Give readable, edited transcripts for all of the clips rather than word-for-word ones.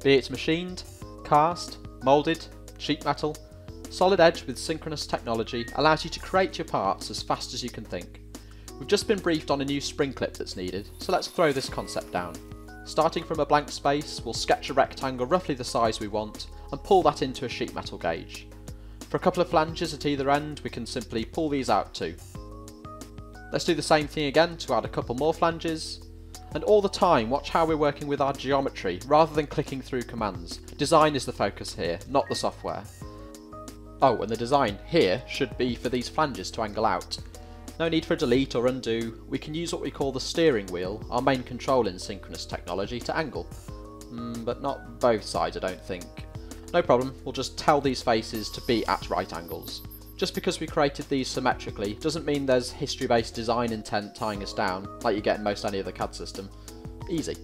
Be it machined, cast, moulded, sheet metal, Solid Edge with synchronous technology allows you to create your parts as fast as you can think. We've just been briefed on a new spring clip that's needed, so let's throw this concept down. Starting from a blank space, we'll sketch a rectangle roughly the size we want and pull that into a sheet metal gauge. For a couple of flanges at either end, we can simply pull these out too. Let's do the same thing again to add a couple more flanges. And all the time, watch how we're working with our geometry rather than clicking through commands. Design is the focus here, not the software. Oh, and the design here should be for these flanges to angle out. No need for delete or undo. We can use what we call the steering wheel, our main control in synchronous technology, to angle. But not both sides, I don't think. No problem, we'll just tell these faces to be at right angles. Just because we created these symmetrically doesn't mean there's history-based design intent tying us down, like you get in most any other CAD system. Easy.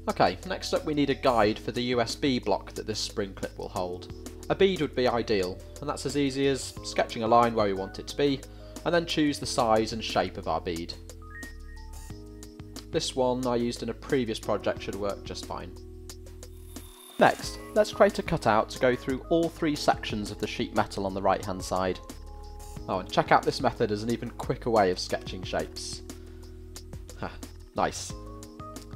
Okay, next up we need a guide for the USB block that this spring clip will hold. A bead would be ideal, and that's as easy as sketching a line where we want it to be, and then choose the size and shape of our bead. This one I used in a previous project should work just fine. Next, let's create a cutout to go through all three sections of the sheet metal on the right hand side. Oh, and check out this method as an even quicker way of sketching shapes. Nice.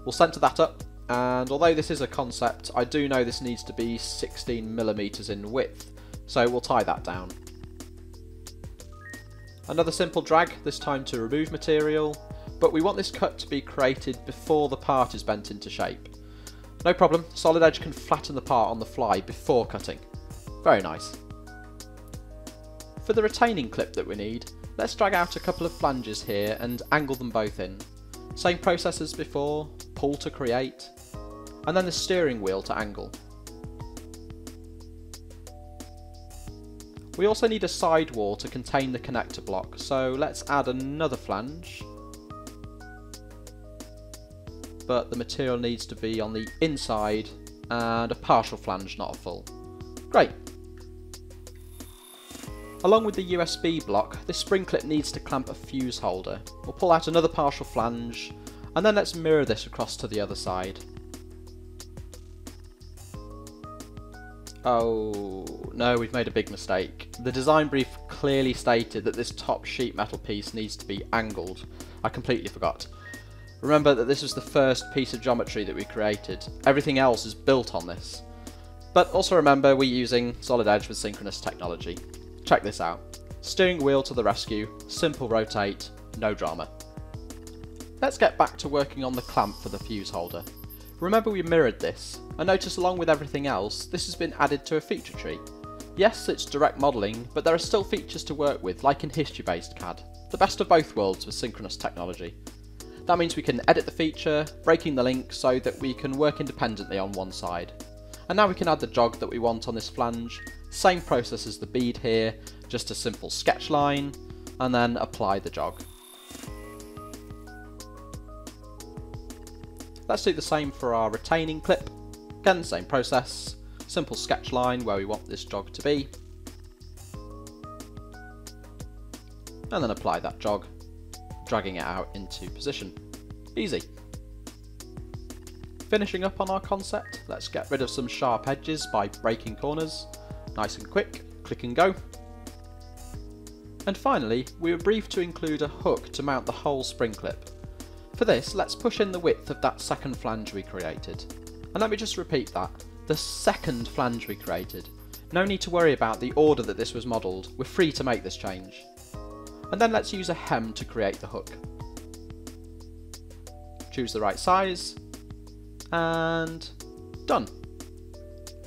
We'll centre that up, and although this is a concept, I do know this needs to be 16mm in width, so we'll tie that down. Another simple drag, this time to remove material, but we want this cut to be created before the part is bent into shape. No problem, Solid Edge can flatten the part on the fly before cutting. Very nice. For the retaining clip that we need, let's drag out a couple of flanges here and angle them both in. Same process as before, pull to create, and then the steering wheel to angle. We also need a sidewall to contain the connector block, so let's add another flange. But the material needs to be on the inside and a partial flange, not a full. Great! Along with the USB block, this spring clip needs to clamp a fuse holder. We'll pull out another partial flange, and then let's mirror this across to the other side. Oh no, we've made a big mistake. The design brief clearly stated that this top sheet metal piece needs to be angled. I completely forgot. Remember that this was the first piece of geometry that we created. Everything else is built on this. But also remember we're using Solid Edge with synchronous technology. Check this out. Steering wheel to the rescue, simple rotate, no drama. Let's get back to working on the clamp for the fuse holder. Remember we mirrored this, and notice along with everything else, this has been added to a feature tree. Yes, it's direct modelling, but there are still features to work with, like in history-based CAD. The best of both worlds with synchronous technology. That means we can edit the feature, breaking the link so that we can work independently on one side. And now we can add the jog that we want on this flange. Same process as the bead here, just a simple sketch line, and then apply the jog. Let's do the same for our retaining clip. Again, same process, simple sketch line where we want this jog to be, and then apply that jog, dragging it out into position. Easy. Finishing up on our concept, let's get rid of some sharp edges by breaking corners. Nice and quick, click and go. And finally, we were briefed to include a hook to mount the whole spring clip. For this, let's push in the width of that second flange we created. And let me just repeat that, the second flange we created. No need to worry about the order that this was modelled, we're free to make this change. And then let's use a hem to create the hook. Choose the right size, and done.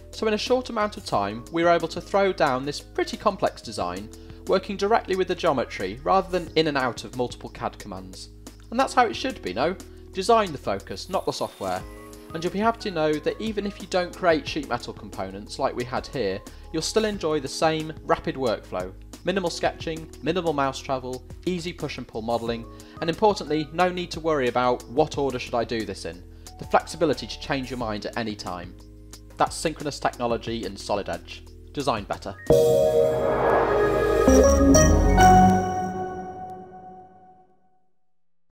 So in a short amount of time, we were able to throw down this pretty complex design, working directly with the geometry rather than in and out of multiple CAD commands. And that's how it should be, no? Design the focus, not the software. And you'll be happy to know that even if you don't create sheet metal components like we had here, you'll still enjoy the same rapid workflow. Minimal sketching, minimal mouse travel, easy push and pull modelling, and importantly, no need to worry about what order should I do this in. The flexibility to change your mind at any time. That's synchronous technology in Solid Edge. Design better.